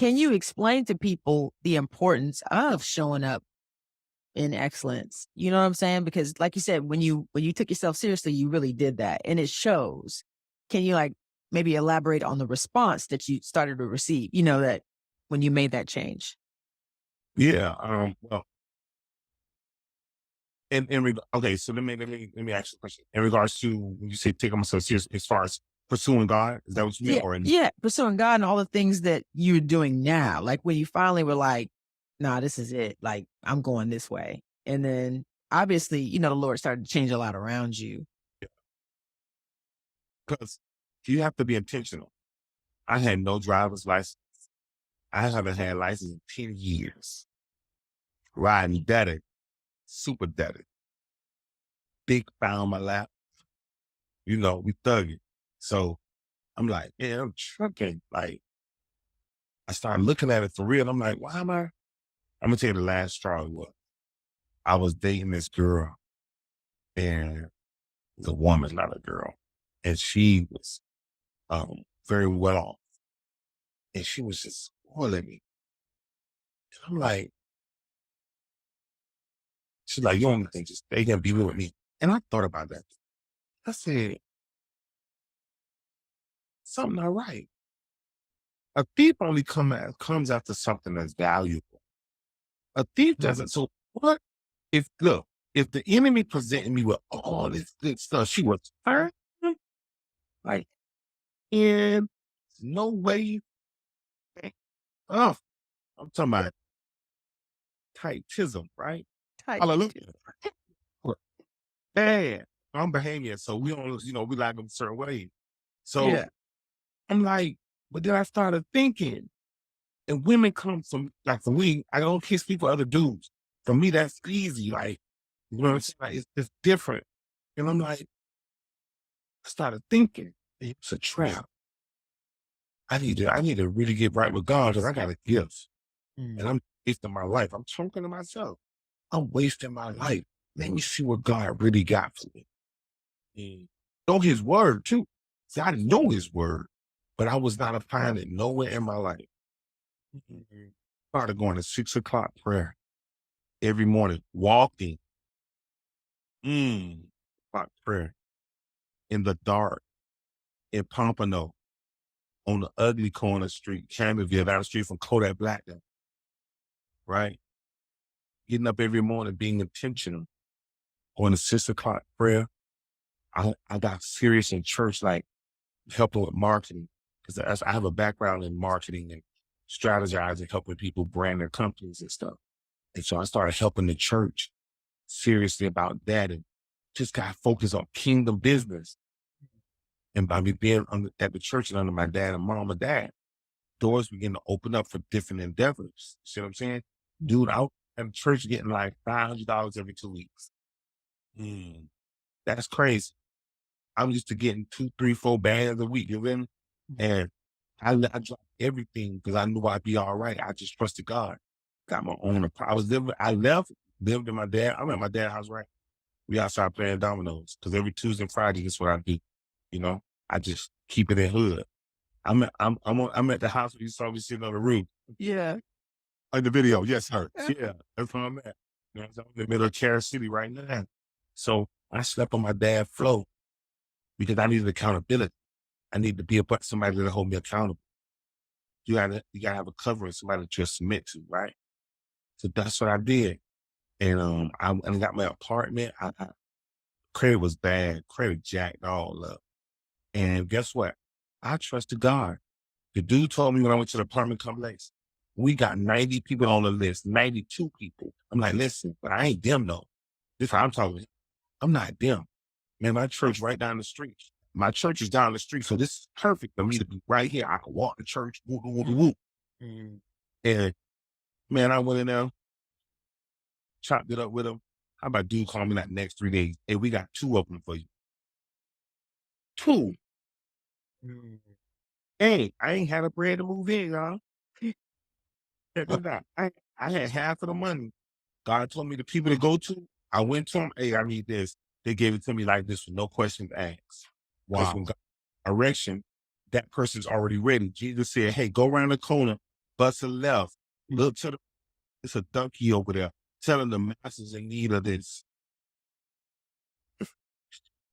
can you explain to people the importance of showing up in excellence? You know what I'm saying? Because like you said, when you took yourself seriously, you really did that and it shows. Can you like maybe elaborate on the response that you started to receive, that when you made that change? Yeah. Well, okay. So let me ask you a question in regards to when you say take myself serious as far as pursuing God. Is that what you mean? Yeah, yeah, pursuing God and all the things that you're doing now. Like when you finally were like, "Nah, this is it. Like I'm going this way." And then obviously, the Lord started to change a lot around you. Because you have to be intentional. I had no driver's license. I haven't had license in 10 years. Riding daddy, super daddy, big file on my lap. We thugging. So I'm like, yeah, I'm trucking. Like I started looking at it for real. I'm like, why am I? I'm gonna tell you the last straw was. I was dating this girl, and the woman, not a girl, and she was very well off, and she was just spoiling me. And I'm like, she's like, you don't think just stay here and be with me. And I thought about that. I said, something not right. A thief only comes after something that's valuable. A thief doesn't. So what if the enemy presented me with all this good stuff, she was turn like, and no way. Oh, I'm talking about tightism, right? Type. Hallelujah. Bad. I'm Bahamian, so we don't, we like them a certain way. So Yeah. I'm like, but then I started thinking, and women come from, like, for me, I don't kiss people, other dudes. For me, that's easy. Like, you know what I'm saying? Like, it's different. And I'm like, I started thinking, it's a trap. I need to really get right with God because I got a gift and Mm. I'm wasting my life. I'm talking to myself. I'm wasting my life. Let me see what God really got for me. Mm. Know his word too. See, I know his word, but I was not applying it nowhere in my life. Mhm. Started going to 6 o'clock prayer every morning, walking, o'clock prayer in the dark in Pompano on the ugly corner street, Campbellville, down the street from Kodak Blackton, right? Getting up every morning, being intentional, going to 6 o'clock prayer. I got serious in church, like helping with marketing, because I have a background in marketing and strategizing, helping people brand their companies and stuff. And so I started helping the church seriously about that and just got focused on kingdom business. And by me being at the church and under my dad and mom and dad, doors begin to open up for different endeavors. See what I'm saying? Dude, out at the church getting like $500 every 2 weeks. Mm, that's crazy. I'm used to getting two, three, four bands a week. You feel me? And I dropped everything because I knew I'd be all right. I just trusted God. Got my own. I left, lived in my dad. I'm at my dad's house, right? We outside playing dominoes because every Tuesday and Friday, that's what I do. You know, I just keep it in hood. I'm at the house where you saw me sitting on the roof. Yeah. In the video, yes, sir. Yeah, that's where I'm at. I'm in the middle of Carol City right now. So I slept on my dad's floor because I needed accountability. I need to be somebody to hold me accountable. You gotta have a covering, somebody to just submit to, right? So that's what I did. And I got my apartment. Credit was bad. Credit jacked all up. And guess what? I trusted God. The dude told me when I went to the apartment complex, we got 90 people on the list, 92 people. I'm like, listen, but I ain't them though. This is how I'm talking. I'm not them. Man, my church right down the street. My church is down the street, so this is perfect for me to be right here. I can walk to church, whoop, whoop, whoop, whoop. Mm. And man, I went in there, chopped it up with him. How about dude call me that next 3 days? Hey, we got two of them for you. Two. Mm. Hey, I ain't had a bread to move in, y'all. Check this out. I had half of the money. God told me the people to go to. I went to them. Hey, I need this. They gave it to me like this with no questions asked. Because when Wow. God erection, that person's already ready. Jesus said, hey, go around the corner bust a left, look to the, it's a donkey over there, telling the masses in need of this.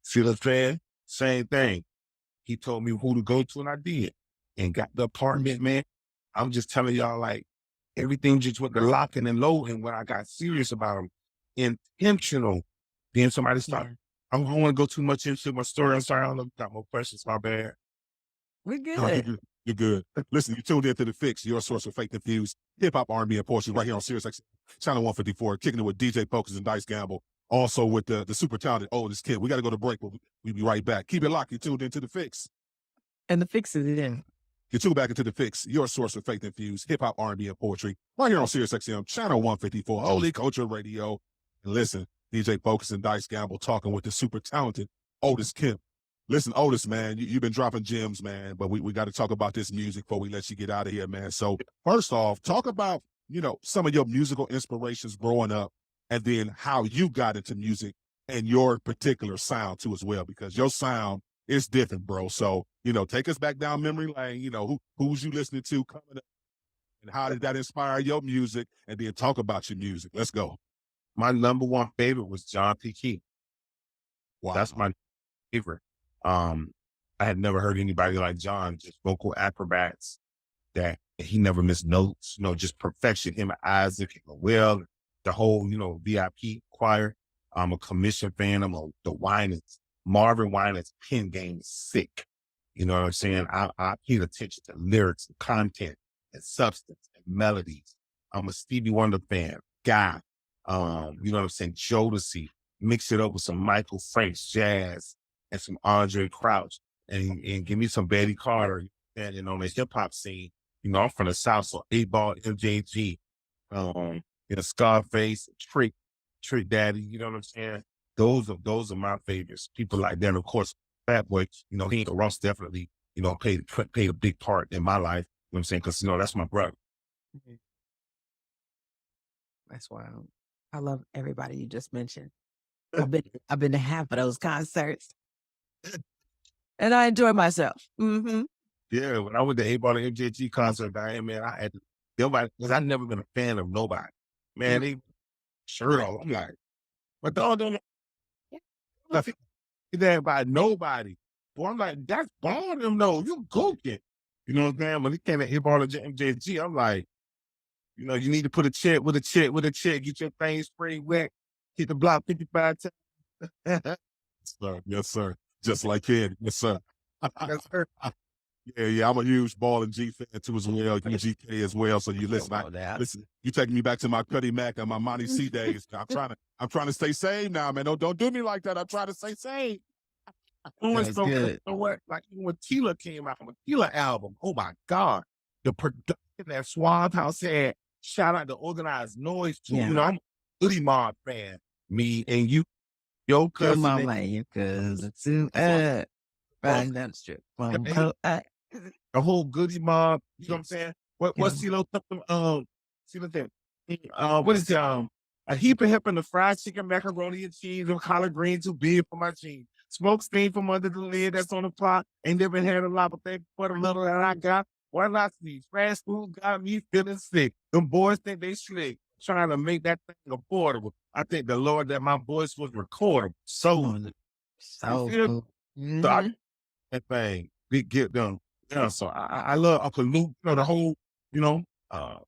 See what I'm saying? Same thing. He told me who to go to, and I did. And got the apartment, man. I'm just telling y'all, like, everything just went to locking and loading when I got serious about him. Intentional. Then somebody started. Yeah. I don't want to go too much into my story. I'm sorry, I don't know if you got more questions. My bad. We're No, you're good. good. You're good. Listen, you tuned into The Fixx, your source of fake infused hip hop, R&B, and poetry, right here on SiriusXM, channel 154, kicking it with DJ Focus and Dice Gamble. Also with the super talented Otis Kemp. We got to go to break, but we'll be right back. Keep it locked. You tuned into The Fixx. And the fix is in. You tuned back into The Fixx, your source of faith infused hip hop, R&B, and poetry, right here on SiriusXM, channel 154, Holy Culture Radio. And listen, DJ Focus and Dice Gamble talking with the super talented Otis Kemp. Listen, Otis, man, you've been dropping gems, man, but we got to talk about this music before we let you get out of here, man. So first off, talk about, some of your musical inspirations growing up, and then how you got into music and your particular sound too as well, because your sound is different, bro. So, take us back down memory lane, who's you listening to coming up, and how did that inspire your music, and then talk about your music. Let's go. My number one favorite was John P. Key. Wow. That's my favorite. I had never heard anybody like John, just vocal acrobats that he never missed notes, just perfection. Him and Isaac and Will, the whole, VIP choir. I'm a commission fan. The Winans. Marvin Winans' pen game is sick. You know what I'm saying? I pay attention to lyrics and content and substance and melodies. I'm a Stevie Wonder fan, guy. You know what I'm saying? Jodeci, mix it up with some Michael Franks jazz and some Andre Crouch, and give me some Betty Carter. And on the hip hop scene, I'm from the South, so 8-Ball, MJG, Scarface, Trick Daddy. You know what I'm saying? Those are my favorites. People like that, of course. Fat Boy, Ross definitely, played a big part in my life. You know what I'm saying? Because that's my brother. Mhm. That's wild. I love everybody you just mentioned. I've been to half of those concerts, and I enjoy myself. Mm-hmm. Yeah, when I went to 8-Ball and MJG concert, man, I had to, nobody, because I've never been a fan of nobody. Man, they shirt off. I'm like, but don't nothing there by nobody. Boy, I'm like, that's boring them though. You cooking. You know what I'm saying? When he came at 8-Ball and MJG, I'm like, you need to put a check with a check with a check, get your thing sprayed wet, hit the block 55 times. Sir. Yes, sir. Just like Kid. Yes, sir. Yes, sir. Yeah. I'm a huge Ball and G fan too as well, UGK as well. So you listen, listen, you taking me back to my Cuddy Mac and my Monty C days. I'm trying to stay sane now, man. Don't do me like that. I'm trying to stay sane. That's good. You know what? Like when Tila came out, with Tila album, oh my God. The production that Suave House had, shout out to Organized Noise too. Yeah. I'm a Goody Mob fan. Me and you, your Kill cousin. my man, you cousin too. Riding down the strip. The whole Goody Mob, you know what I'm saying? What's CeeLo CeeLo thing? What is a heap of hip and the fried chicken, macaroni and cheese, and collard greens too big for my jeans. Smoke steam from under the lid that's on the pot. Ain't never had a lot, but thank you for the little that I got. Why not these fast food got me feeling sick? Them boys think they slick, trying to make that thing affordable. I think the Lord that my voice was recordable. So So I that thing, get them. Yeah, so I love Uncle Luke, the whole,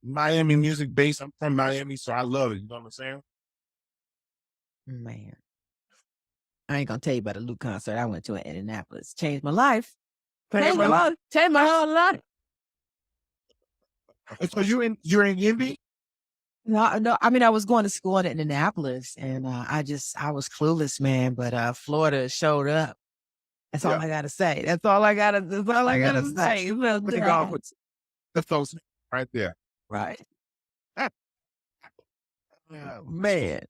Miami music base. I'm from Miami, so I love it. You know what I'm saying? man. I ain't gonna tell you about a Luke concert I went to in Indianapolis. Changed my life. Changed my whole life. So you're in Indy? No. I mean, I was going to school in Indianapolis, and I was clueless, man. But Florida showed up. That's all I gotta say. That's all I gotta say. That's those right there. Right. Man.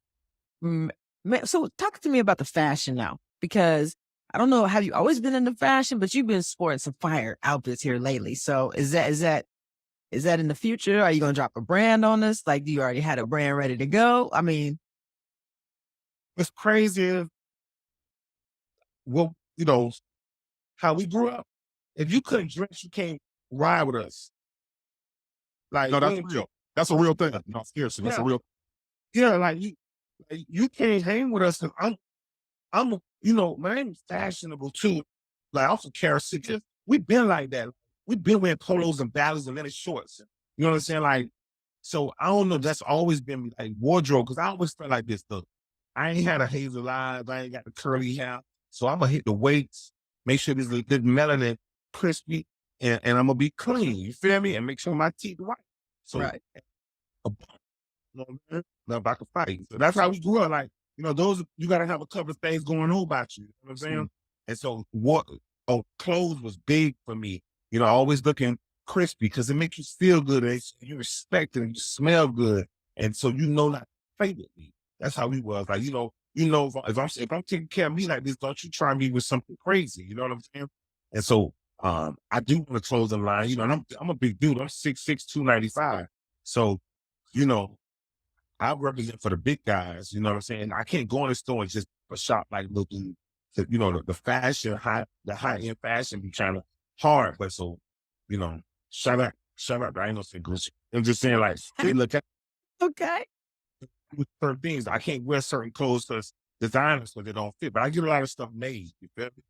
Man, so talk to me about the fashion now, because I don't know, have you always been into fashion, but you've been sporting some fire outfits here lately. So is that in the future? Are you going to drop a brand on us? Like, do you already had a brand ready to go? I mean, what's crazy is, well, how we grew up. If you couldn't dress, you can't ride with us. Like, No, that's real. That's a real thing. No, seriously, that's a yeah, real. yeah, like you can't hang with us. And my name is fashionable too. Like, I'm from Carol City. We've been like that. We've been wearing polos and ballads and then shorts. You know what I'm saying? Like, so I don't know. That's always been like wardrobe because I always felt like this. Look, I ain't had a hazel eyes. I ain't got the curly hair. So I'm gonna hit the weights, make sure this melanin crispy, and I'm gonna be clean. You feel me? And make sure my teeth white. So Right. you know what I'm saying? Not about to fight. So that's how we grew up. Like, those you gotta have a couple of things going on about you. You know what I'm saying? And so clothes was big for me. Always looking crispy because it makes you feel good. And you respect it and you smell good. And so not to play with me. That's how we was. Like, if I'm taking care of me like this, don't you try me with something crazy. You know what I'm saying? And so I do want to close the line, and I'm a big dude. I'm 6'6", 295. So, you know, I represent for the big guys, you know what I'm saying? I can't go in the store and just shop like little dude. The fashion, the high end fashion be kind of hard, but so, you know, shout out, I ain't gonna say Gucci. I'm just saying like, hey, look at Okay. with certain things. I can't wear certain clothes because designers because they don't fit, but I get a lot of stuff made, you feel me?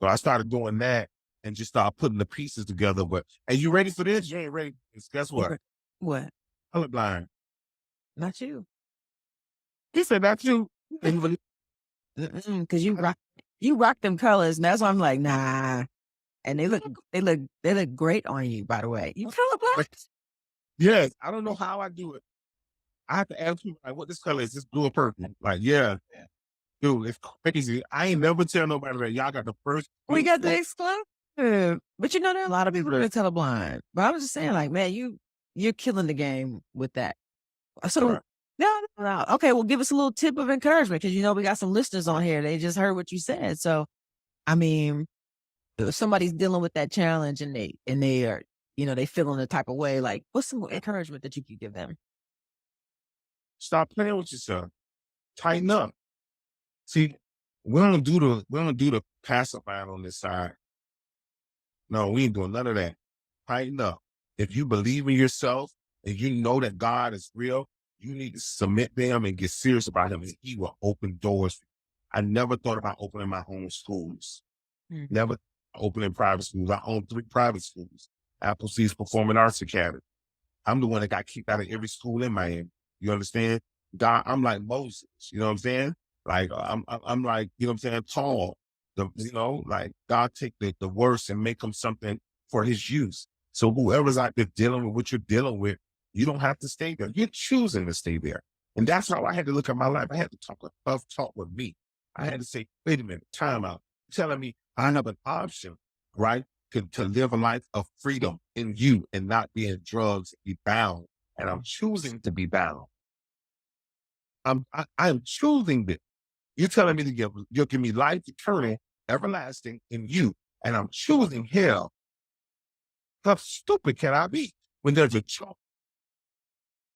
So I started doing that and just started putting the pieces together. But, hey, you ready for this? You ain't ready. Guess what? What? Colorblind. Not you. He said, that's you. Because you rock them colors, and that's why I'm like, nah. And they look great on you, by the way. You colorblind? Yes, I don't know how I do it. I have to ask people like, what this color is? This blue or purple? Like, yeah, dude, it's crazy. I ain't never tell nobody that y'all got the first. We got the exclusive. But there are a lot of people that are colorblind. But I was just saying, like, man, you're killing the game with that. So Right. no. Okay, well, give us a little tip of encouragement because we got some listeners on here. They just heard what you said. So, I mean, if somebody's dealing with that challenge and they are, they feeling the type of way, like, what's some encouragement that you could give them? Stop playing with yourself. Tighten up. See, we don't do the pacifying on this side. No, we ain't doing none of that. Tighten up. If you believe in yourself and you know that God is real, you need to submit to him and get serious about him, and he will open doors. I never thought about opening my own schools. Never opening private schools. I own 3 private schools. Appleseed's Performing Arts Academy. I'm the one that got kicked out of every school in Miami. You understand? God, I'm like Moses. You know what I'm saying? Like I'm like, you know what I'm saying, tall. Like God take the worst and make them something for his use. So whoever's out there dealing with what you're dealing with, you don't have to stay there. You're choosing to stay there. And that's how I had to look at my life. I had to talk a tough talk with me. I had to say, wait a minute, time out. You're telling me I have an option, right? To live a life of freedom in you and not be in drugs, be bound. And I'm choosing to be bound. I'm choosing this. You're telling me you'll give me life eternal, everlasting in you. And I'm choosing hell. How stupid can I be when there's a choice?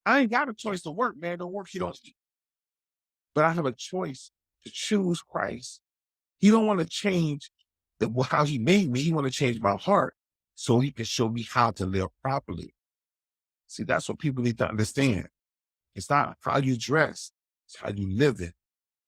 I ain't got a choice to work, man. Don't work, you don't eat. But I have a choice to choose Christ. He don't want to change how he made me. He want to change my heart so he can show me how to live properly. See, that's what people need to understand. It's not how you dress, it's how you live it.